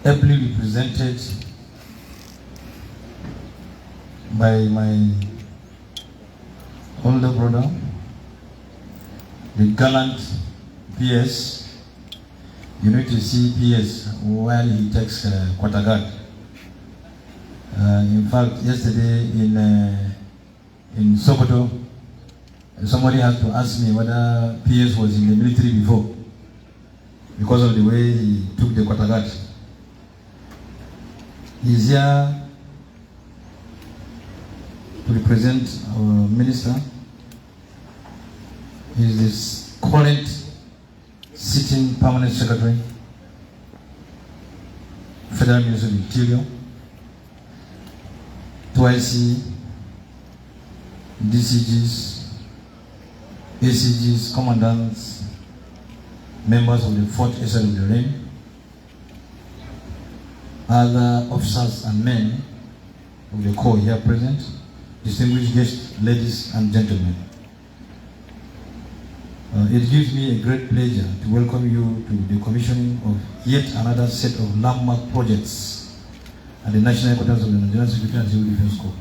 ably represented by my older brother, the gallant PS. You need to see PS while he takes Kwatagat. In fact, yesterday in Sokoto, somebody had to ask me whether PS was in the military before, because of the way he took the Kwatagat. He's here to represent our minister. He's this current sitting permanent secretary, Federal Ministry of Interior, 2IC, DCGs, ACGs, commandants, members of the 4th SL of the Rain, other officers and men of the Corps here present, distinguished guests, ladies and gentlemen. It gives me a great pleasure to welcome you to the commissioning of yet another set of landmark projects at the National Headquarters of the Nigerian Security and Civil Defense Corps.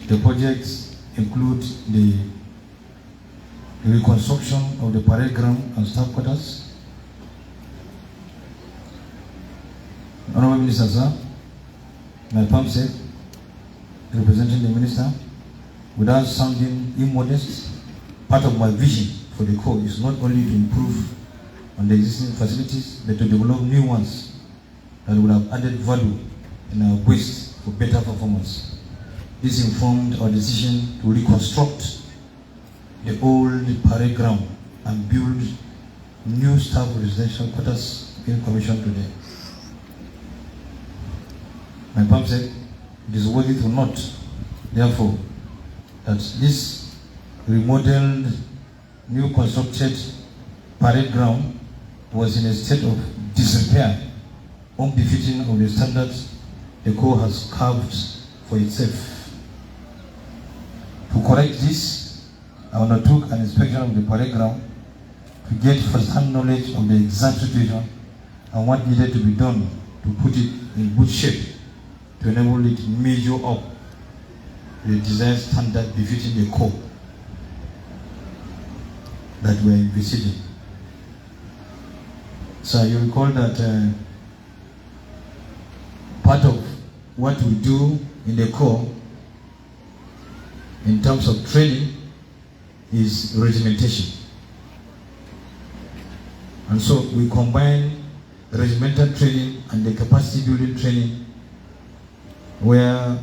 The projects include the reconstruction of the parade ground and staff quarters. Honorable Minister, sir, my palm said, representing the minister, without sounding immodest, part of my vision for the Corps is not only to improve on the existing facilities, but to develop new ones that would have added value in our quest for better performance. This informed our decision to reconstruct the old parade ground and build new staff residential quarters in commission today. My palm said, it is worthy to note, therefore, that this remodeled, new constructed parade ground was in a state of disrepair, unbefitting of the standards the Corps has carved for itself. To correct this, I undertook an inspection of the parade ground to get first-hand knowledge of the exact situation and what needed to be done to put it in good shape to enable it to measure up the desired standard befitting the Corps that we're envisaging. So you recall that part of what we do in the Corps in terms of training is regimentation. And so we combine regimental training and the capacity building training, where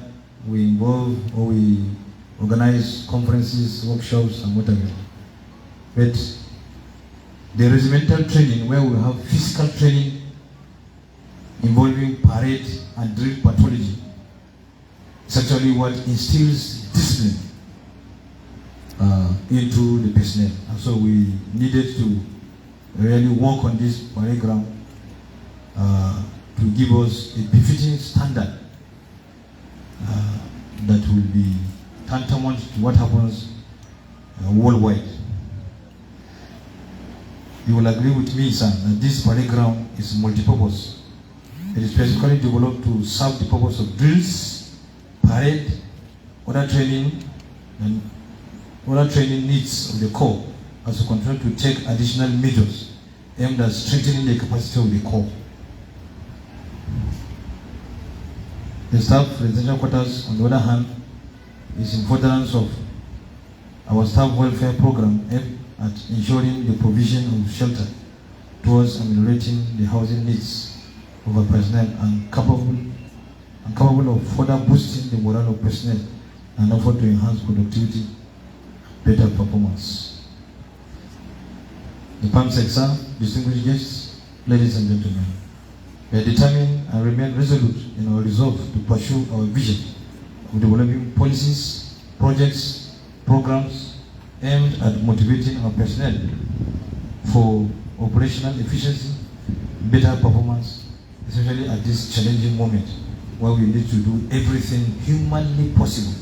we involve or we organize conferences, workshops, and whatever. But the regimental training, where we have physical training involving parade and drill pathology, is actually what instills discipline into the personnel. And so we needed to really work on this parade ground to give us a befitting standard that will be tantamount to what happens worldwide. You will agree with me, sir, that this parade ground is multi-purpose. It is specifically developed to serve the purpose of drills, parade, other training, and other training needs of the Corps, as we continue to take additional measures aimed at strengthening the capacity of the Corps. The staff residential quarters, on the other hand, is in furtherance of our staff welfare program aimed at ensuring the provision of shelter towards ameliorating the housing needs of our personnel and capable of further boosting the morale of personnel and effort to enhance productivity, better performance. The PAM sector, distinguished guests, ladies and gentlemen, we are determined and remain resolute in our resolve to pursue our vision of developing policies, projects, programs aimed at motivating our personnel for operational efficiency, better performance, especially at this challenging moment where we need to do everything humanly possible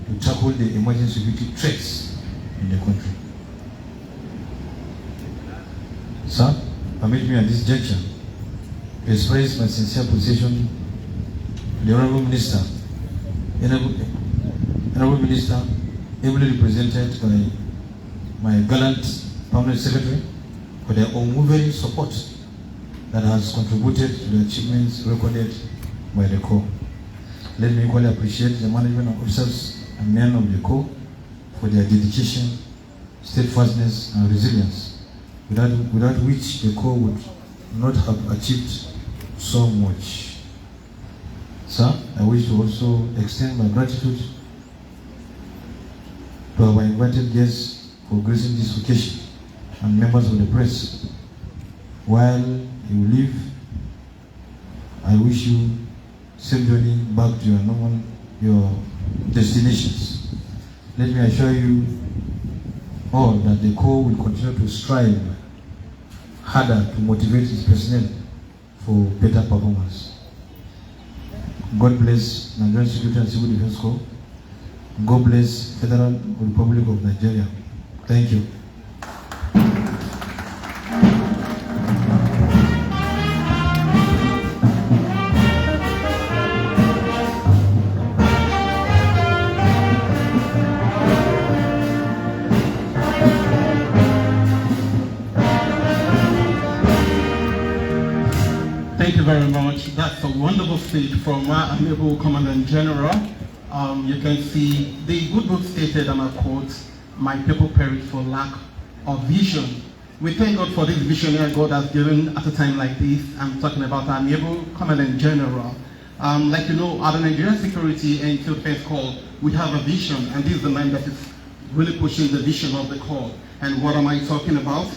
to tackle the emerging security threats in the country. Sir, permit me at this juncture to express my sincere appreciation to the Honorable Minister, Honorable Minister, ably represented by my gallant Permanent Secretary, for their unwavering support that has contributed to the achievements recorded by the Corps. Let me equally appreciate the management officers and men of the Corps for their dedication, steadfastness, and resilience, without which the Corps would not have achieved so much. Sir, I wish to also extend my gratitude to our invited guests for gracing this occasion and members of the press. While you leave, I wish you safe journey back to your destinations. Let me assure you all that the Corps will continue to strive harder to motivate its personnel for better performance. God bless Nigerian Security and Civil Defense Corps. God bless Federal Republic of Nigeria. Thank you. Thank you very much. That's a wonderful speech from our amiable Commandant General. You can see the good book stated, and I quote, "My people perish for lack of vision." We thank God for this visionary God has given at a time like this. I'm talking about our amiable Commandant General. Like you know, at the Nigerian Security and Civil Defense Corps, we have a vision, and this is the man that is really pushing the vision of the Corps. And what am I talking about?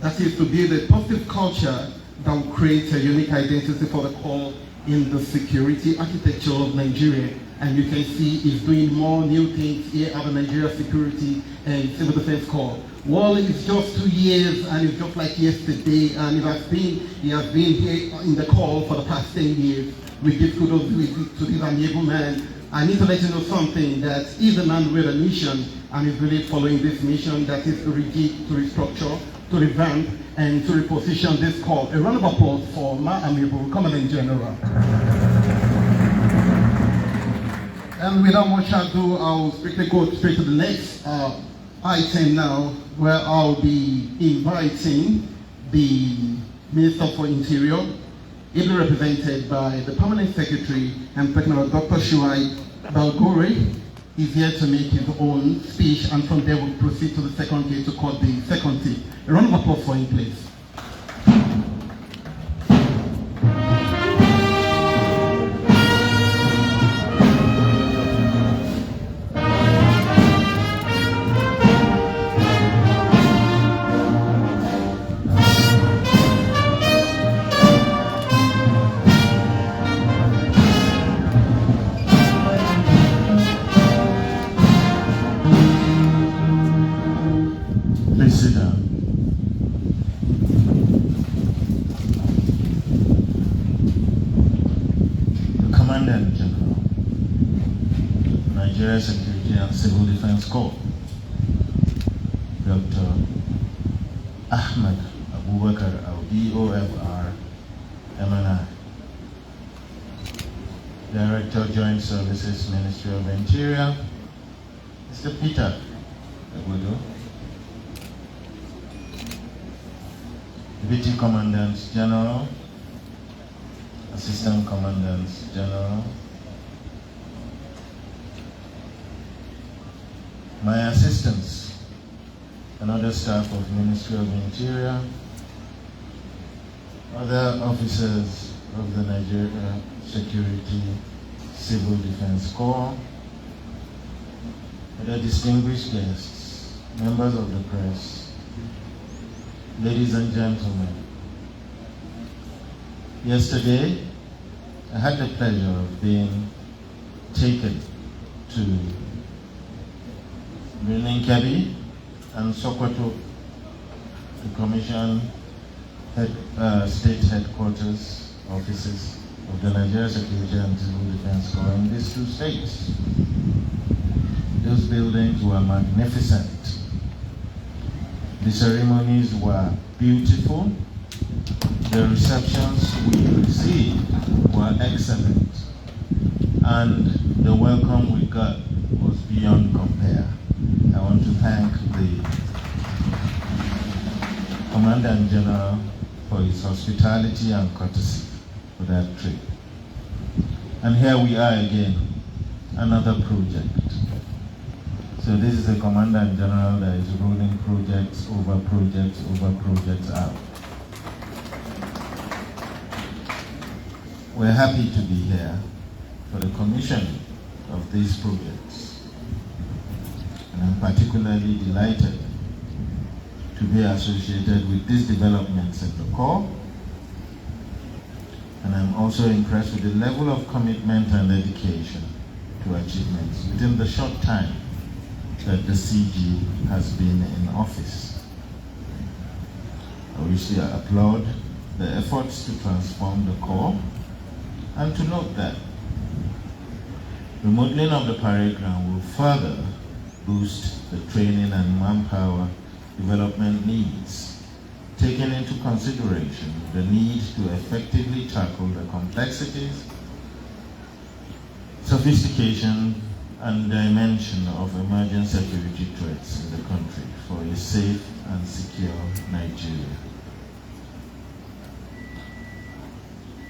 That is to build a positive culture that will create a unique identity for the Corps in the security architecture of Nigeria. And you can see he's doing more new things here at the Nigeria Security and Civil Defense Corps. Well, it's just 2 years, and it's just like yesterday, and he has been here in the Corps for the past 10 years. We give kudos to this amiable man. I need to let you know something, that he's a man with a mission, and he's really following this mission, that is to rejig, to restructure, to revamp, and to reposition this Corps. A round of applause for my amiable Commandant General. And without much ado, I'll quickly go straight to the next item now, where I'll be inviting the Minister for Interior, ably represented by the Permanent Secretary and President Dr. Shuai Balgore. He's here to make his own speech, and from there we'll proceed to the second gate to cut the second tip. A round of applause for him, please. Please sit down. The Commandant General, Nigeria Security and Civil Defense Corps, Dr. Ahmed Abubakar EOFR, MNI, Director Joint Services, Ministry of Interior, Mr. Peter Agudo, Deputy Commandants General, Assistant Commandants General, my assistants and other staff of Ministry of Interior, other officers of the Nigeria Security Civil Defense Corps, other distinguished guests, members of the press, ladies and gentlemen. Yesterday, I had the pleasure of being taken to Birnin Kebbi and Sokoto to commission state headquarters offices of the Nigeria Security and Civil Defense Corps in these two states. Those buildings were magnificent. The ceremonies were beautiful. The receptions we received were excellent, and the welcome we got was beyond compare. I want to thank the Commandant General for his hospitality and courtesy for that trip. And here we are again, another project. So this is the Commandant General that is rolling projects over projects out. We're happy to be here for the commissioning of these projects. And I'm particularly delighted to be associated with these developments at the core. And I'm also impressed with the level of commitment and dedication to achievements within the short time that the CG has been in office. I wish to applaud the efforts to transform the core and to note that remodeling of the parade ground will further boost the training and manpower development needs, taking into consideration the need to effectively tackle the complexities, sophistication, and dimension of emerging security threats in the country for a safe and secure Nigeria.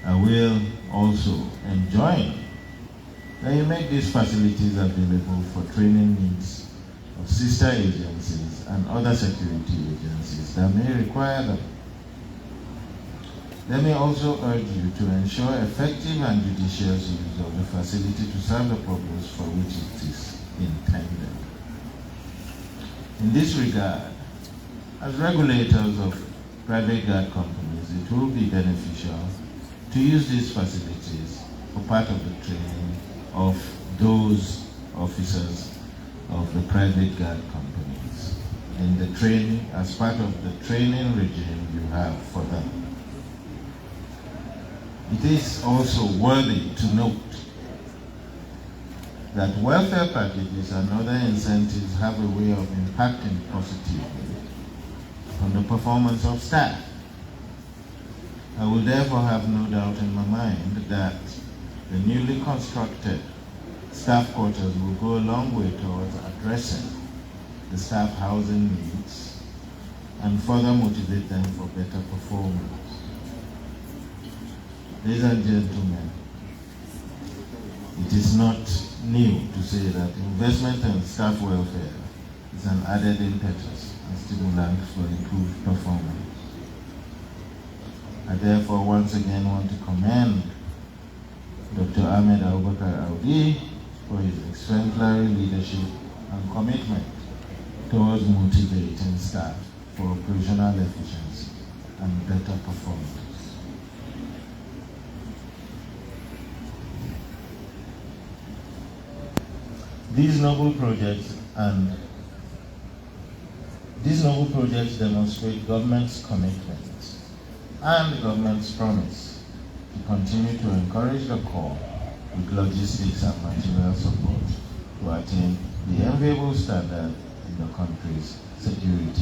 I will also enjoin that you make these facilities available for training needs of sister agencies and other security agencies that may require them. Let me also urge you to ensure effective and judicious use of the facility to serve the purpose for which it is intended. In this regard, as regulators of private guard companies, it will be beneficial to use these facilities for part of the training of those officers of the private guard companies in the training, as part of the training regime you have for them. It is also worthy to note that welfare packages and other incentives have a way of impacting positively on the performance of staff. I will therefore have no doubt in my mind that the newly constructed staff quarters will go a long way towards addressing the staff housing needs and further motivate them for better performance. Ladies and gentlemen, it is not new to say that investment in staff welfare is an added impetus and stimulant for improved performance. I therefore once again want to commend Dr. Ahmed Abubakar Audi for his exemplary leadership and commitment towards motivating staff for operational efficiency and better performance. These noble projects demonstrate government's commitment and the government's promise to continue to encourage the core with logistics and material support to attain the enviable standard in the country's security